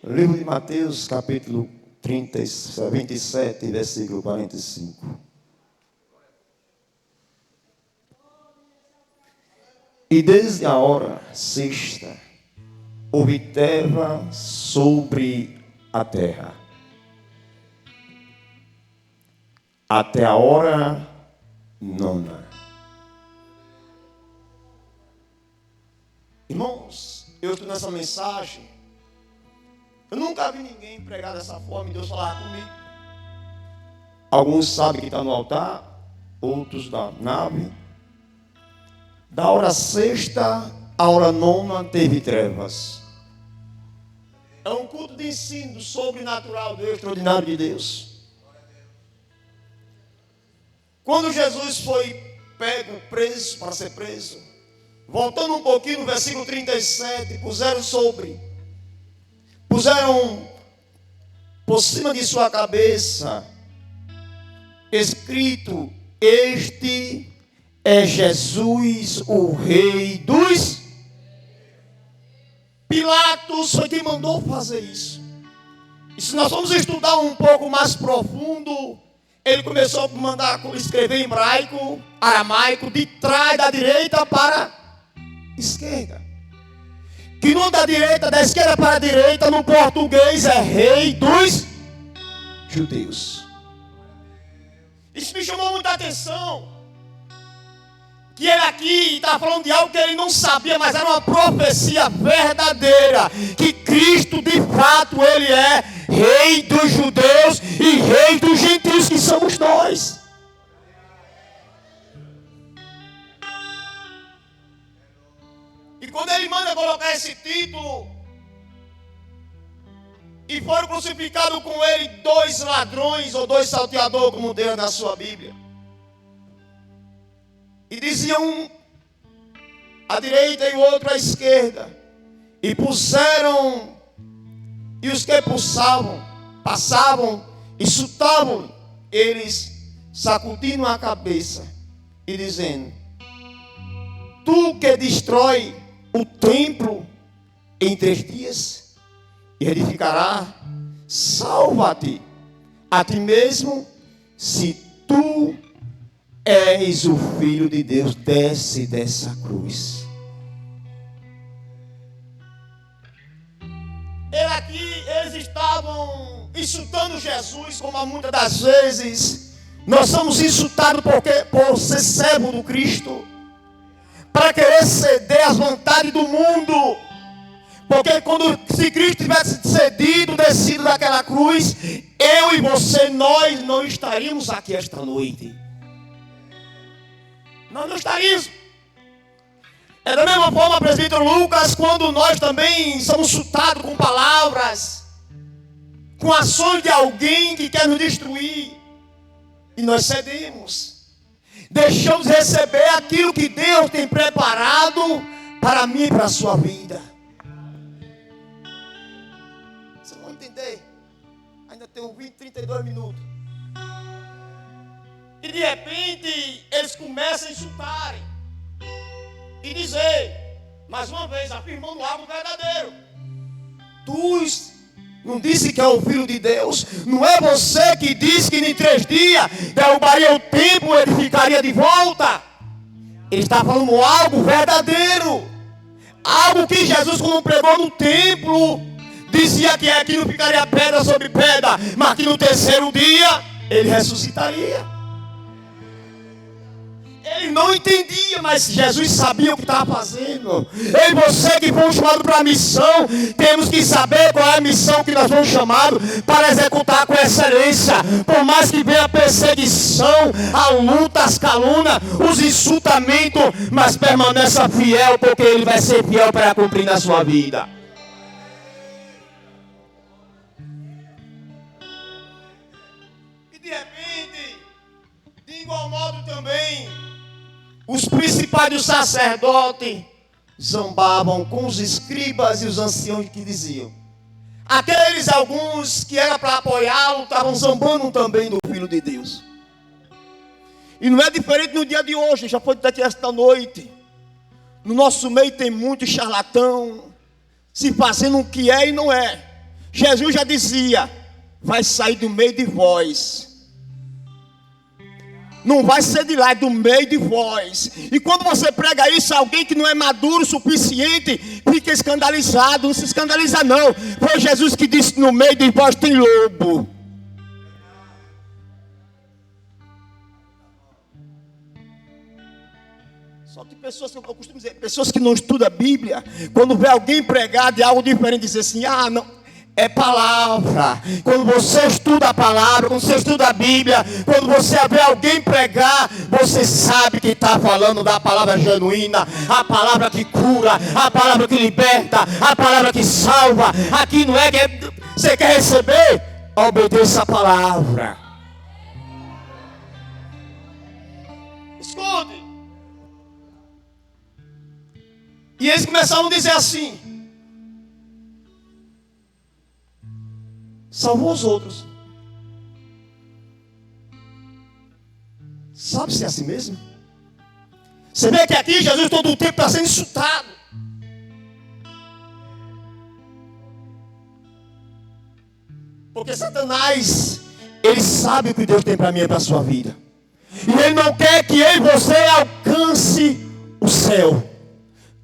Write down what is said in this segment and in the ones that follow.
Livro de Mateus, capítulo 27, versículo 45. E desde a hora sexta, houve treva sobre a terra, até a hora nona. Irmãos, eu estou nessa mensagem. Eu nunca vi ninguém pregar dessa forma e Deus falar comigo. Alguns sabem que está no altar, outros na nave. Da hora sexta à hora nona teve trevas. É um culto de ensino do sobrenatural, do extraordinário de Deus. Quando Jesus foi pego, preso, para ser preso, voltando um pouquinho no versículo 37, puseram por cima de sua cabeça, escrito: este é Jesus, o Rei dos... Pilatos foi quem mandou fazer isso. E se nós formos estudar um pouco mais profundo, ele começou a mandar escrever em hebraico, aramaico, de trás da direita para a esquerda. Que não da direita, da esquerda para a direita, no português é Rei dos Judeus. Isso me chamou muita atenção. Que ele aqui está falando de algo que ele não sabia, mas era uma profecia verdadeira. Que Cristo, de fato, ele é Rei dos Judeus e Rei dos Gentios, que somos nós. E quando ele manda colocar esse título, e foram crucificados com ele 2 ladrões ou 2 salteadores, como Deus na sua Bíblia. E diziam um à direita e o outro à esquerda. E puseram, e os que passavam e chutavam, eles sacudindo a cabeça e dizendo: tu que destrói o templo em 3 dias e edificará, salva-te a ti mesmo, se tu és o Filho de Deus, desce dessa cruz. Eles estavam insultando Jesus, como muitas das vezes nós somos insultados por ser servo do Cristo, para querer ceder às vontades do mundo. Porque se Cristo tivesse descido daquela cruz, eu e você, nós não estaríamos aqui esta noite. Nós não estaríamos. É da mesma forma, presbítero Lucas, quando nós também somos chutados com palavras, com ações de alguém que quer nos destruir, e nós cedemos, deixamos receber aquilo que Deus tem preparado para mim e para a sua vida. Vocês vão entender? Ainda tenho 32 minutos. E de repente, eles começam a insultarem e dizer, mais uma vez, afirmando algo verdadeiro: tu não disse que é o Filho de Deus? Não é você que disse que em 3 dias derrubaria o templo e edificaria de volta? Ele está falando algo verdadeiro, algo que Jesus, quando pregou no templo, dizia que aqui não ficaria pedra sobre pedra, mas que no 3º dia ele ressuscitaria. Ele não entendia, mas Jesus sabia o que estava fazendo. Eu e você que fomos chamados para a missão, temos que saber qual é a missão que nós fomos chamados para executar com excelência. Por mais que venha a perseguição, a luta, as calúnias, os insultamentos, mas permaneça fiel, porque Ele vai ser fiel para cumprir na sua vida. E de repente, de igual modo também, os principais dos sacerdotes zombavam com os escribas e os anciãos que diziam. Aqueles alguns que eram para apoiá-lo estavam zombando também do Filho de Deus. E não é diferente no dia de hoje, já foi daqui esta noite. No nosso meio tem muito charlatão, se fazendo o que é e não é. Jesus já dizia: vai sair do meio de vós. Não vai ser de lá, é do meio de vós. E quando você prega isso, alguém que não é maduro o suficiente fica escandalizado. Não se escandaliza não. Foi Jesus que disse: no meio de vós tem lobo. Só que pessoas, eu costumo dizer, pessoas que não estudam a Bíblia, quando vê alguém pregar de algo diferente, dizer assim: ah, não. É palavra. Quando você estuda a palavra, quando você estuda a Bíblia, quando você vê alguém pregar, você sabe que está falando da palavra genuína, a palavra que cura, a palavra que liberta, a palavra que salva. Aqui não é que você quer receber, obedeça a palavra. Escute. E eles começaram a dizer assim: salvou os outros. Sabe se é assim mesmo? Você vê que aqui Jesus todo o tempo está sendo insultado. Porque Satanás, ele sabe o que Deus tem para mim e para a sua vida. E ele não quer que eu e você alcance o céu.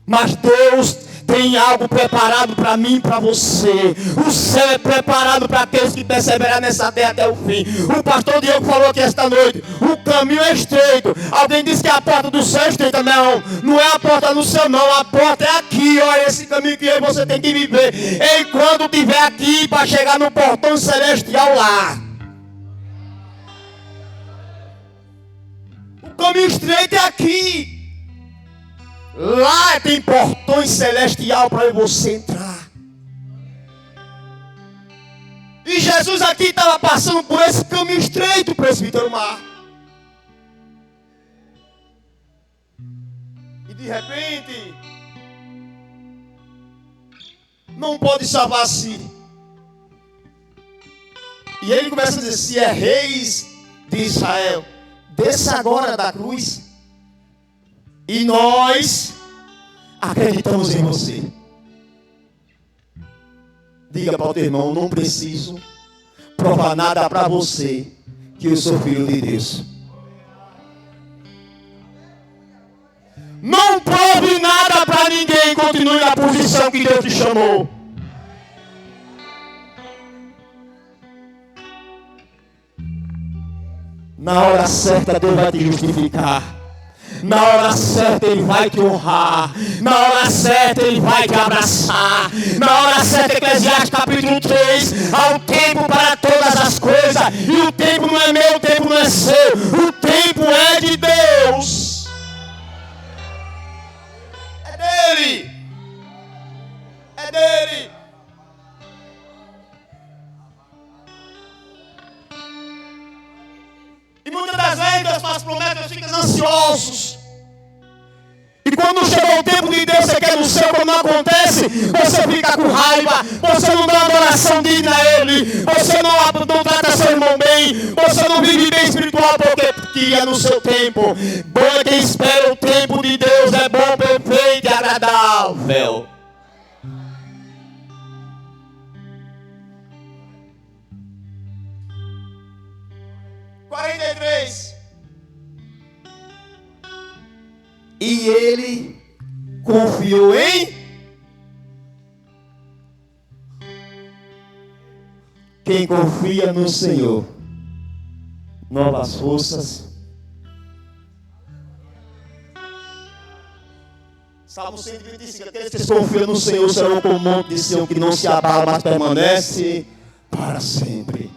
Mas Deus tem algo preparado para mim e para você. O céu é preparado para aqueles que perseverar nessa terra até o fim. O pastor Diego falou aqui esta noite: o caminho é estreito. Alguém disse que a porta do céu é estreita. Não, não é a porta do céu não. A porta é aqui. Olha esse caminho que você tem que viver. E quando estiver aqui para chegar no portão celestial lá. O caminho estreito é aqui. Lá tem portões celestiais para você entrar. E Jesus aqui estava passando por esse caminho estreito, presbítero Mar. E de repente, não pode salvar a si. E ele começa a dizer: se é reis de Israel, desça agora da cruz. E nós acreditamos em você. Diga para o teu irmão: não preciso provar nada para você, que eu sou filho de Deus. Não prove nada para ninguém, continue na posição que Deus te chamou. Na hora certa Deus vai te justificar. Na hora certa Ele vai te honrar. Na hora certa Ele vai te abraçar. Na hora certa, Eclesiastes capítulo 3, há um tempo para todas as coisas. E o tempo não é meu, o tempo não é seu. O tempo é de Deus. É dele. É dele. E muitas das vezes Deus faz promessas, ficam ansiosos. E quando chega o tempo de Deus, você quer no céu, quando não acontece, você fica com raiva, você não dá uma adoração digna a Ele, você não trata seu irmão bem, você não vive bem espiritual, porque é no seu tempo. Bom é quem espera o tempo de Deus, é bom, perfeito e agradável. E ele confiou em quem confia no Senhor. Novas forças. Salmo 125. Aqueles que confiam no Senhor serão como o monte de Sião, que não se abala, mas permanece para sempre.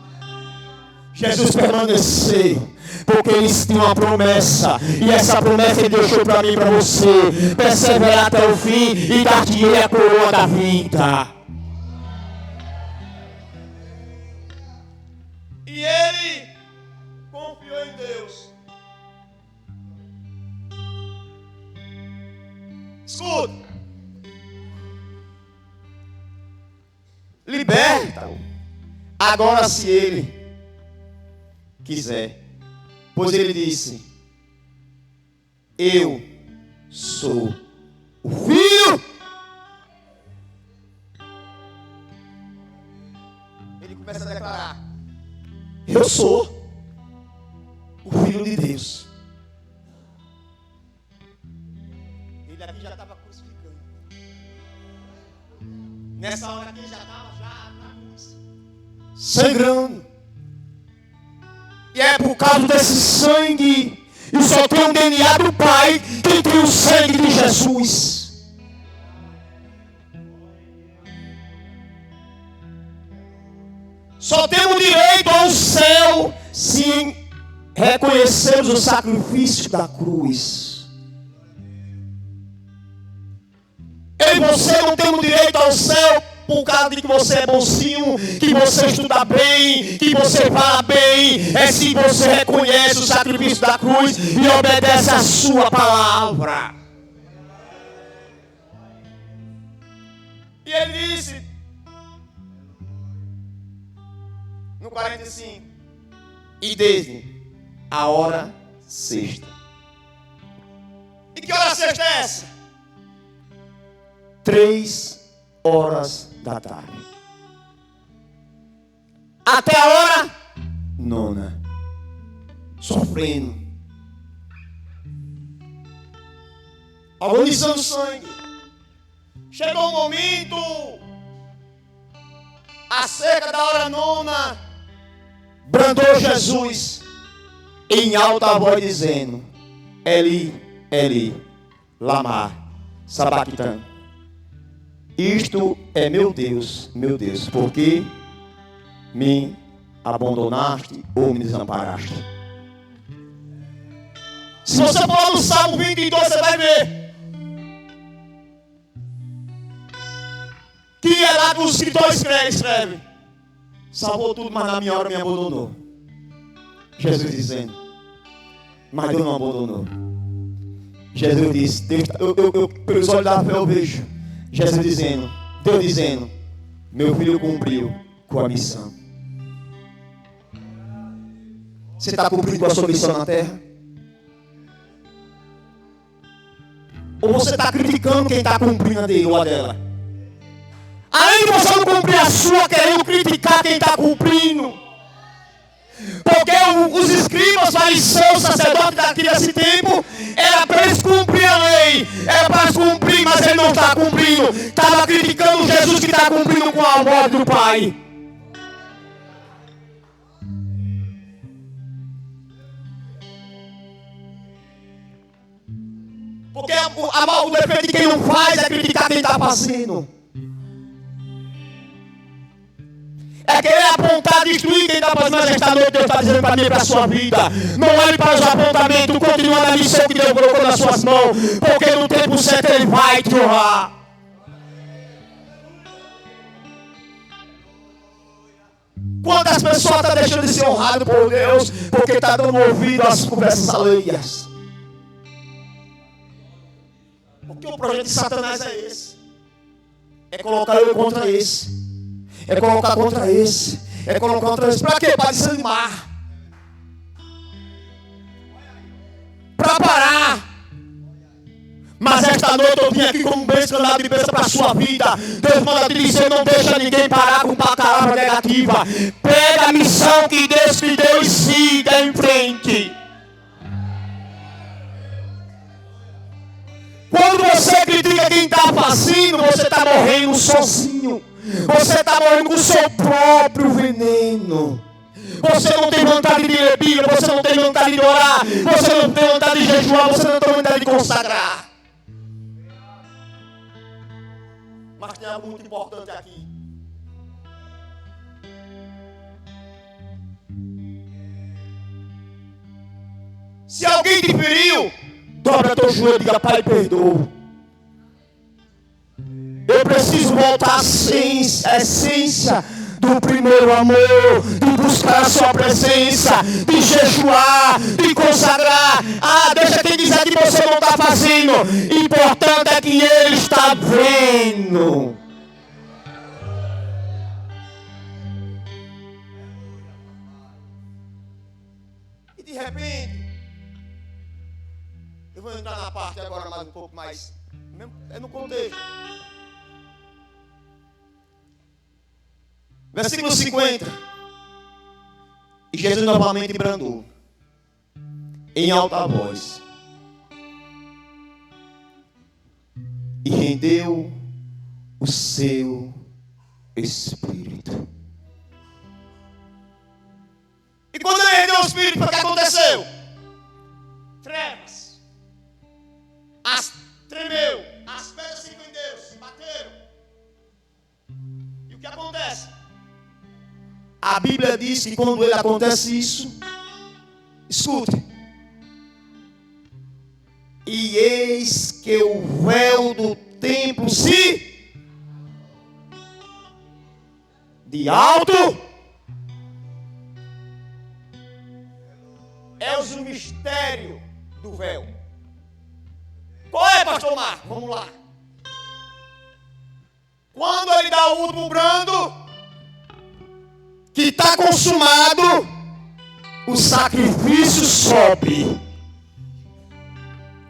Jesus permaneceu, porque Ele tem uma promessa, e essa promessa Ele deixou para mim e para você: perseverar até o fim e dar-te-ei a coroa da vida. E ele confiou em Deus. Escuta, liberta-o agora, se ele quiser. Pois ele disse: eu sou o Filho sou o Filho de Deus. Ele aqui já estava crucificando. Nessa hora aqui ele já estava na cruz, sangrando. E é por causa desse sangue, e só tem o DNA do Pai que tem o sangue de Jesus. Só temos direito ao céu se reconhecermos o sacrifício da cruz. Eu e você não temos direito ao céu por causa de que você é bonzinho, que você estuda bem, que você fala bem. É se você reconhece o sacrifício da cruz e obedece a sua palavra. E ele disse no 45: e desde a hora sexta. E que hora sexta é essa? 3 horas da tarde. Até a hora 9. Sofrendo. Agonizando sangue. Chegou o momento, acerca da hora 9, brandou Jesus em alta voz dizendo: Eli, Eli, lama sabachthani. Isto é meu Deus, por que me abandonaste ou me desamparaste? Se você for no Salmo 22, você vai ver que é lá que o escritor escreve: salvou tudo, mas na minha hora me abandonou. Jesus dizendo: mas Deus não abandonou. Jesus disse, pelos olhos da fé eu vejo Jesus dizendo, Deus dizendo: meu filho cumpriu com a missão. Você está cumprindo com a sua missão na terra? Ou você está criticando quem está cumprindo a dele ou a dela? Além de você não cumprir a sua, querendo criticar quem está cumprindo. Porque os escribas, fariseus, sacerdotes desse tempo, era para eles cumprir a lei, era para eles cumprir, mas ele não está cumprindo. Estava criticando Jesus que está cumprindo com a ordem do Pai. Porque o defeito de quem não faz é criticar quem está fazendo. É querer apontar, destruir quem está fazendo. Mas esta noite Deus está dizendo para mim e para a sua vida: não olhe para os apontamentos, continua na missão que Deus colocou nas suas mãos, porque no tempo certo Ele vai te honrar. Quantas pessoas estão deixando de ser honrado por Deus porque está dando ouvido às conversas alheias? Porque o projeto de Satanás é esse: é colocar eu contra esse. É colocar contra esse. É colocar contra esse. Para quê? Para desanimar. Para parar. Mas esta noite eu vim aqui como um bênção de bênção para a sua vida. Deus manda te dizer: não deixa ninguém parar com uma palavra negativa. Pega a missão que Deus te deu e siga em frente. Quando você critica quem está fazendo, você está morrendo sozinho. Você está morrendo com o seu próprio veneno. Você não tem vontade de ler Bíblia, você não tem vontade de orar, você não tem vontade de jejuar, você não tem vontade de consagrar. Mas tem algo muito importante aqui. Se alguém te feriu, dobra teu joelho e diga: Pai, perdoa. Eu preciso voltar à essência do primeiro amor, de buscar a sua presença, de jejuar, de consagrar. Deixa quem dizer que você não está fazendo. Importante é que Ele está vendo. E de repente, eu vou entrar na parte agora mais um pouco mais, é no contexto. Versículo 50. E Jesus novamente brandou, em alta voz, e rendeu o seu espírito. E quando ele rendeu o espírito, o que aconteceu? Trevas. Tremeu. As pedras se venderam, se bateram. E o que acontece? A Bíblia diz que quando ele acontece isso, escute. E eis que o véu do templo se de alto é o mistério do véu. Qual é, pastor Marcos? Vamos lá. Quando ele dá o último brando, que está consumado, o sacrifício sobe.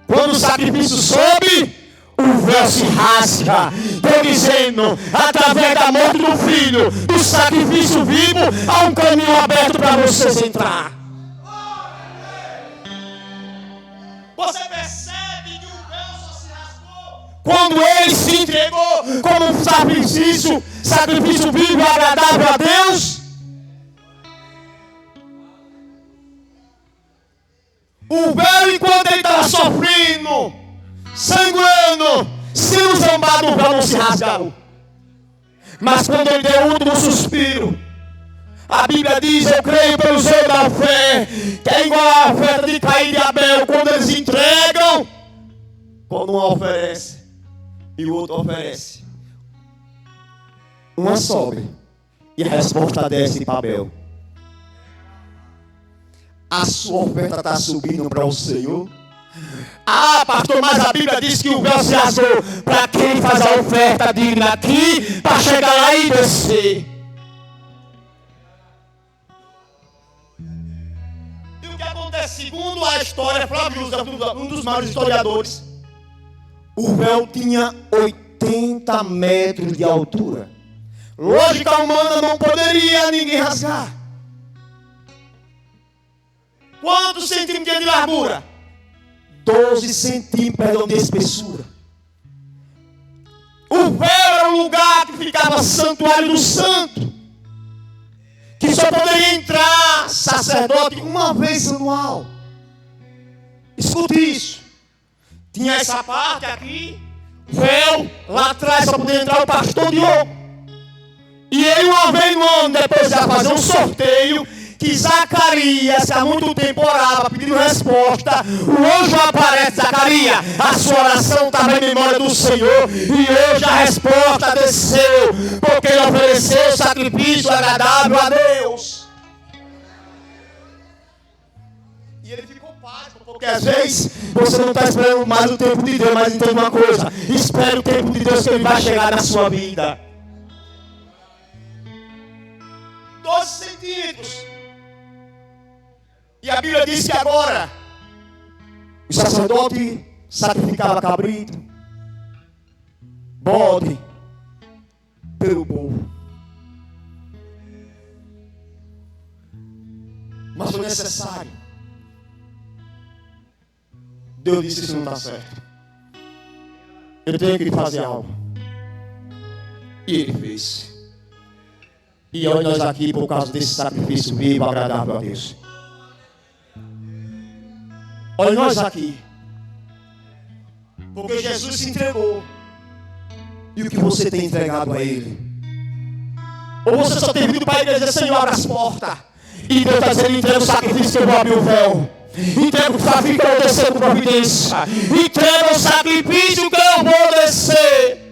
Quando o sacrifício sobe, o véu se rasga. Estou dizendo, através da morte do filho, do sacrifício vivo, há um caminho aberto para vocês entrar. Você percebe que o véu só se rasgou quando ele se entregou como um sacrifício vivo e agradável a Deus? O véu, enquanto ele estava sofrendo, sangrando, sendo zombado, o véu não se rasgou. Mas quando ele deu o último suspiro, a Bíblia diz, eu creio pelo zelo da fé, que é igual a oferta de Caim e de Abel, quando eles entregam, quando um oferece e o outro oferece, uma sobe e a resposta desce para Abel. A sua oferta está subindo para o Senhor. Ah, pastor, mas a Bíblia diz que o véu se rasgou para quem faz a oferta digna aqui, para chegar lá e descer. E o que acontece? Segundo a história, Flávio José, um dos maiores historiadores, o véu tinha 80 metros de altura. Lógica humana não poderia ninguém rasgar. Quantos centímetros de largura? 12 centímetros de espessura. O véu era o lugar que ficava o santuário do santo, que só poderia entrar sacerdote uma vez anual. Escute isso. Tinha essa parte aqui, véu, lá atrás só poderia entrar o pastor Diogo. E ele uma vez no ano, depois ia fazer um sorteio, que Zacarias, que há muito tempo orava, pedindo resposta, o anjo aparece, Zacarias, a sua oração estava em memória do Senhor, e hoje a resposta desceu, porque ele ofereceu sacrifício agradável a Deus. E ele ficou pálido, porque às vezes você não está esperando mais o tempo de Deus, mas entende uma coisa, espere o tempo de Deus que ele vai chegar na sua vida. 12 centímetros. E a Bíblia diz que agora o sacerdote sacrificava cabrito, bode, pelo povo. Mas foi necessário. Deus disse: isso não está certo. Eu tenho que fazer algo. E ele fez. E olha nós aqui por causa desse sacrifício vivo, agradável a Deus. Olha nós aqui. Porque Jesus se entregou. E o que você tem entregado a Ele? Ou você só tem vindo para a igreja e dizer: Senhor, abre as portas. E Deus está dizendo: entrega o sacrifício que eu vou abrir o véu. Entrega o sacrifício que eu vou descer com providência. Entrega o sacrifício que eu vou descer.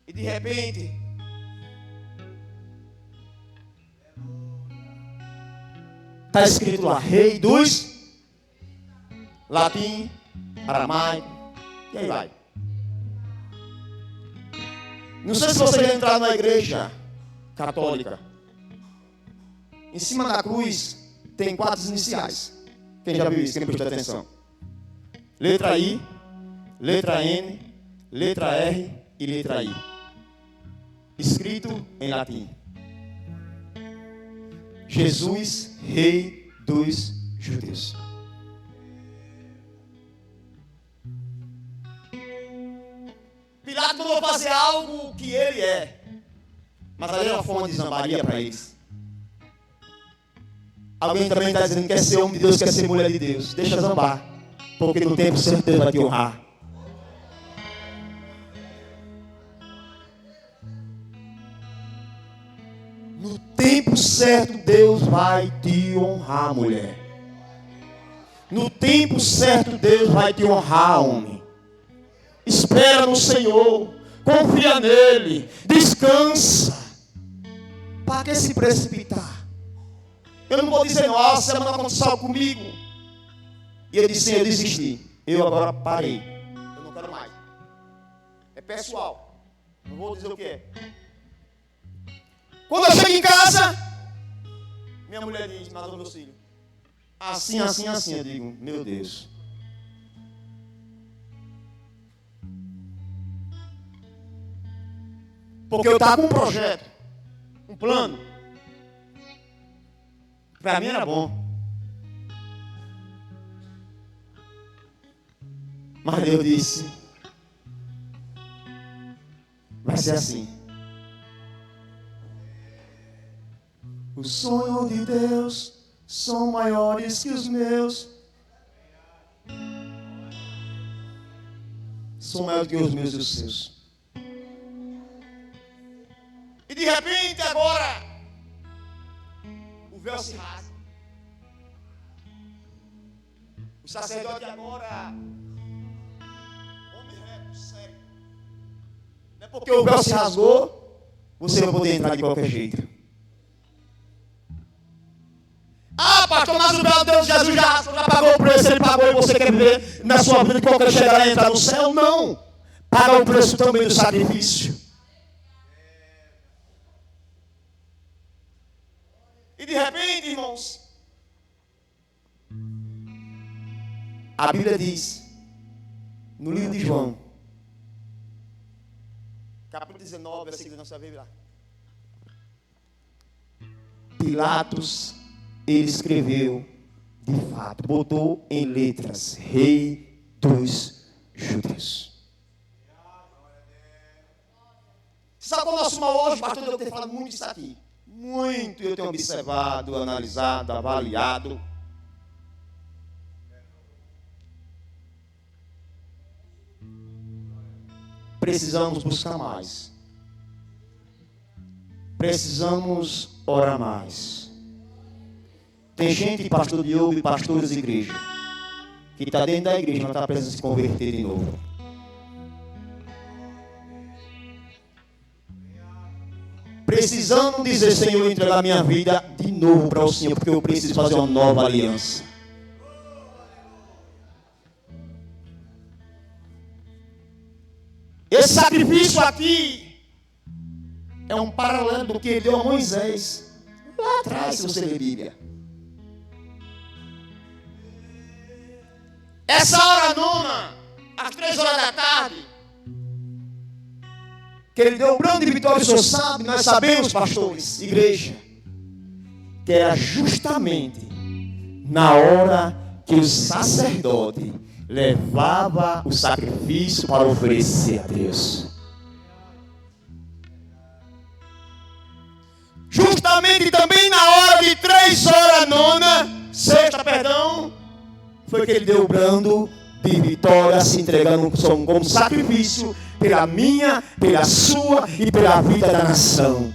E de repente, está escrito lá: Rei dos latim, aramaico, e aí vai. Não sei se você já entrar na igreja católica. Em cima da cruz tem 4 iniciais. Quem já viu isso? Quem prestou atenção? Letra I, letra N, letra R e letra I, escrito em latim: Jesus, Rei dos Judeus. Pilatos mandou fazer algo que ele é, mas ali era uma forma de zombaria para eles. Alguém também está dizendo que quer ser homem de Deus, quer ser mulher de Deus. Deixa zombar, porque no tempo certo Deus vai te honrar. No tempo certo Deus vai te honrar, mulher. No tempo certo Deus vai te honrar, homem. Espera no Senhor, confia nele, descansa. Para que se precipitar? Eu não vou dizer, nossa, semana aconteceu algo comigo. E ele disse, eu desisti. Eu agora parei. Eu não quero mais. É pessoal. Não vou dizer o que é. Quando eu chego em casa, minha mulher diz, mandou meu filho. Assim, assim, assim. Eu digo, meu Deus. Porque eu estava com um projeto, um plano. Para mim era bom. Mas Deus disse, vai ser assim. Os sonhos de Deus são maiores que os meus. São maiores que os meus e os seus. E de repente agora o véu se rasga. O sacerdote agora, homem reto, sério. Não é porque o véu se rasgou, você vai poder entrar de qualquer jeito. Ah, pastor, mas o véu de Deus, Jesus já pagou o preço, ele pagou e você quer viver na sua vida de qualquer chegar e entrar no céu? Não. Paga o preço também do sacrifício. E de repente, irmãos, a Bíblia diz, no livro de João, capítulo 19, versículo 19, você vai ver lá. Pilatos, ele escreveu, de fato, botou em letras, Rei dos Judeus. Sabe qual é o nosso mal hoje, pastor? Eu tenho falado muito disso aqui. Muito eu tenho observado, analisado, avaliado. Precisamos buscar mais. Precisamos orar mais. Tem gente, pastor Diogo e pastores de igreja, que está dentro da igreja, não está precisando se converter de novo. Precisando dizer, Senhor, entregar minha vida de novo para o Senhor, porque eu preciso fazer uma nova aliança. Esse sacrifício aqui é um paralelo do que ele deu a Moisés. Lá atrás, se você ler a Bíblia. Essa hora nona, às 3 horas da tarde, que ele deu o plano de vitória, o senhor sabe, nós sabemos, pastores, igreja, que era justamente na hora que o sacerdote levava o sacrifício para oferecer a Deus. Justamente também na hora de 3 horas nona, sexta, perdão, foi que ele deu o brando de vitória, se entregando como sacrifício pela minha, pela sua e pela vida da nação.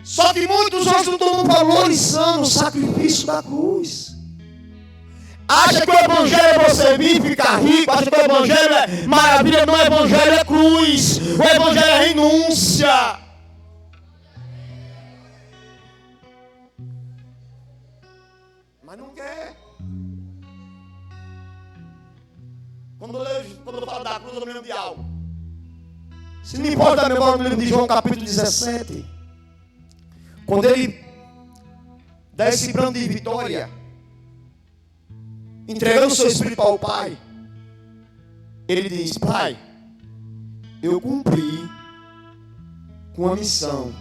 Só que muitos hoje não estão valorizando o sacrifício da cruz. Acha que o evangelho é você vir ficar rico, acha que o evangelho é maravilha, não, o evangelho é cruz, o evangelho é renúncia. Mas não quer. Quando eu falo da cruz, eu me lembro de algo. Se não importa a memória, eu me lembro de João capítulo 17. Quando ele dá esse plano de vitória, entregando o seu espírito ao Pai, Ele diz: Pai, eu cumpri com a missão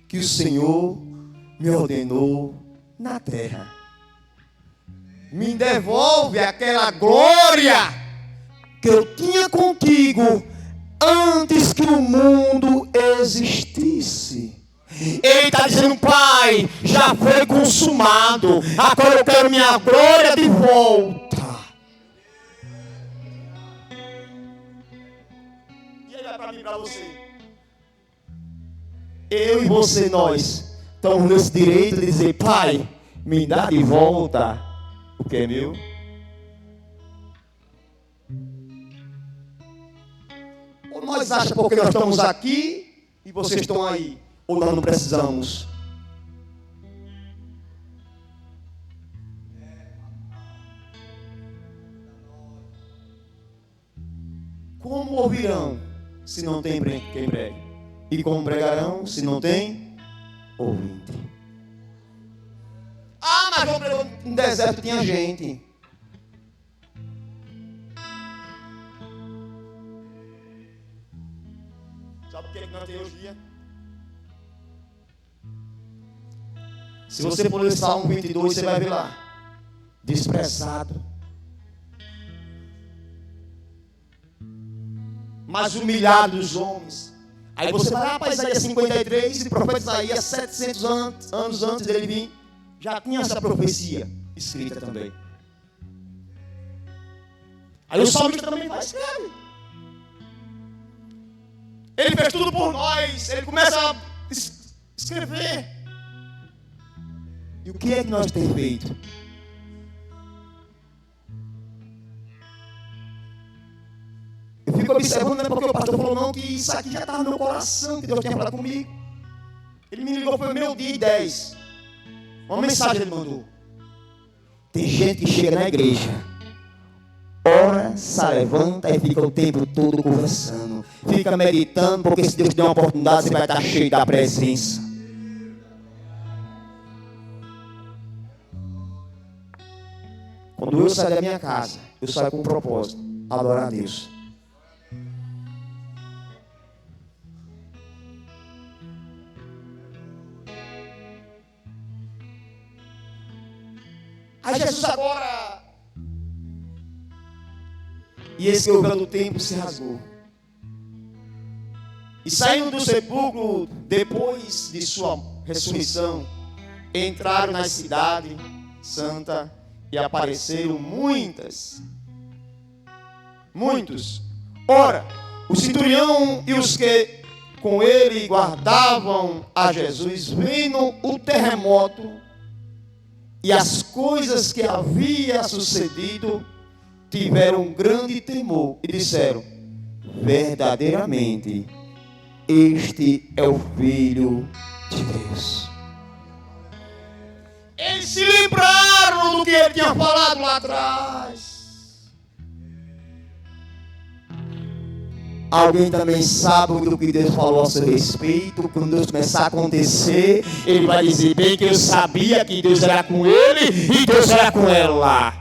que o Senhor me ordenou na terra. Me devolve aquela glória que eu tinha contigo antes que o mundo existisse. Ele está dizendo: Pai, já foi consumado, agora eu quero minha glória de volta. E aí vai para mim e para você. Eu e você, nós estamos nesse direito de dizer: Pai, me dá de volta o que é meu. Ou nós achamos porque nós estamos aqui e vocês estão aí, ou nós não precisamos? Como ouvirão se não tem quem pregue? E como pregarão se não tem ouvinte? Ah, mas no deserto tinha gente. Sabe o que nós temos hoje em dia? Se você for ler Salmo 22, você vai ver lá: desprezado, mas humilhado dos homens. Aí você vai lá para Isaías 53, e o profeta Isaías, 700 anos antes dele vir, já tinha essa profecia escrita também. Aí o salmista também vai escrever. Ele fez tudo por nós, ele começa a escrever. E o que é que nós temos feito? Eu fico observando, não é porque o pastor falou não, que isso aqui já está no meu coração, que Deus tem falado comigo. Ele me ligou, foi meu dia 10. Uma mensagem ele mandou. Tem gente que chega na igreja, ora, se levanta e fica o tempo todo conversando. Fica meditando, porque se Deus der uma oportunidade, você vai estar cheio da presença. Quando eu saio da minha casa, eu saio com um propósito: adorar a Deus. Aí Jesus agora, e esse véu do templo se rasgou. E saindo do sepulcro, depois de sua ressurreição, entraram na cidade santa e apareceram muitos. Ora, o centurião e os que com ele guardavam a Jesus, vendo o terremoto e as coisas que havia sucedido, tiveram grande temor e disseram: verdadeiramente, este é o Filho de Deus. Eles se lembraram do que ele tinha falado lá atrás. Alguém também sabe do que Deus falou a seu respeito? Quando Deus começar a acontecer, ele vai dizer: bem que eu sabia que Deus era com ele e Deus era com ela.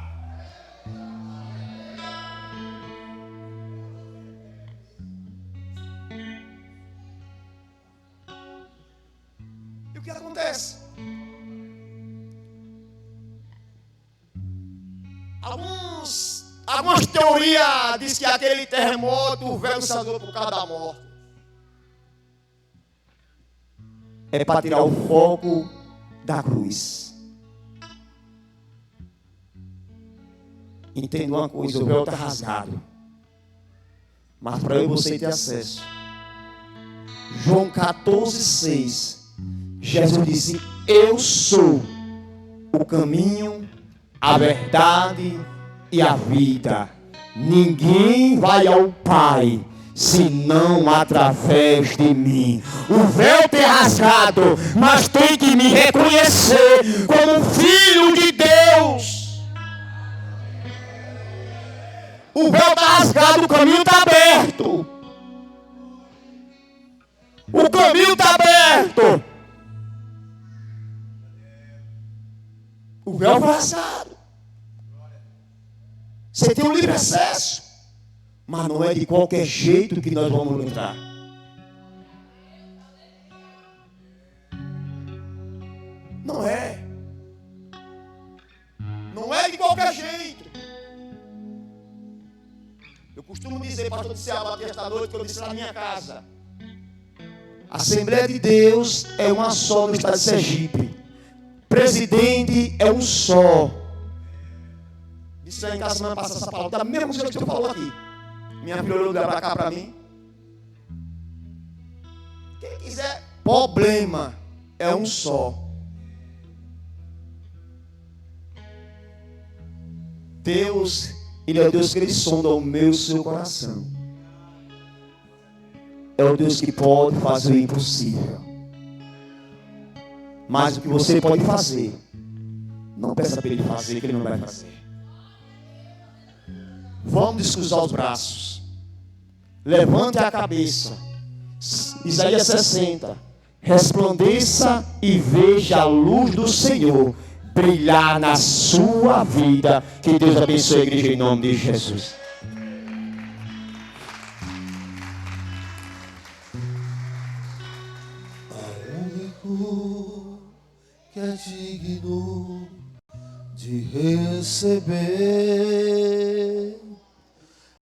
E o que acontece? Algumas teorias dizem que aquele terremoto, o véu se rasgou por causa da morte. É para tirar o foco da cruz. Entenda uma coisa: o véu está rasgado, mas para eu e você ter acesso, João 14,6, Jesus disse: eu sou o caminho, a verdade e a vida. Ninguém vai ao Pai senão através de mim. O véu tem rasgado, mas tem que me reconhecer como filho de Deus. O véu está rasgado, o caminho está aberto. O caminho está aberto. O véu foi rasgado. Você tem um livre acesso. Mas não é de qualquer jeito que nós vamos entrar. Não é. Não é de qualquer jeito. Eu costumo dizer, pastor de Ceará, esta noite, que eu disse na minha casa: a Assembleia de Deus é uma só no estado de Sergipe. Presidente é um só. Disse lá em casa semana passada essa palavra, da mesma coisa que você falou aqui. Minha filha olhou para cá para mim. Quem quiser, problema é um só. Deus, Ele é o Deus que Ele sonda o meu e o seu coração. É o Deus que pode fazer o impossível. Mas o que você pode fazer, não peça para Ele fazer, que Ele não vai fazer. Vamos descruzar os braços. Levante a cabeça. Isaías 60. Resplandeça e veja a luz do Senhor brilhar na sua vida. Que Deus abençoe a igreja em nome de Jesus. Há um único que é digno de receber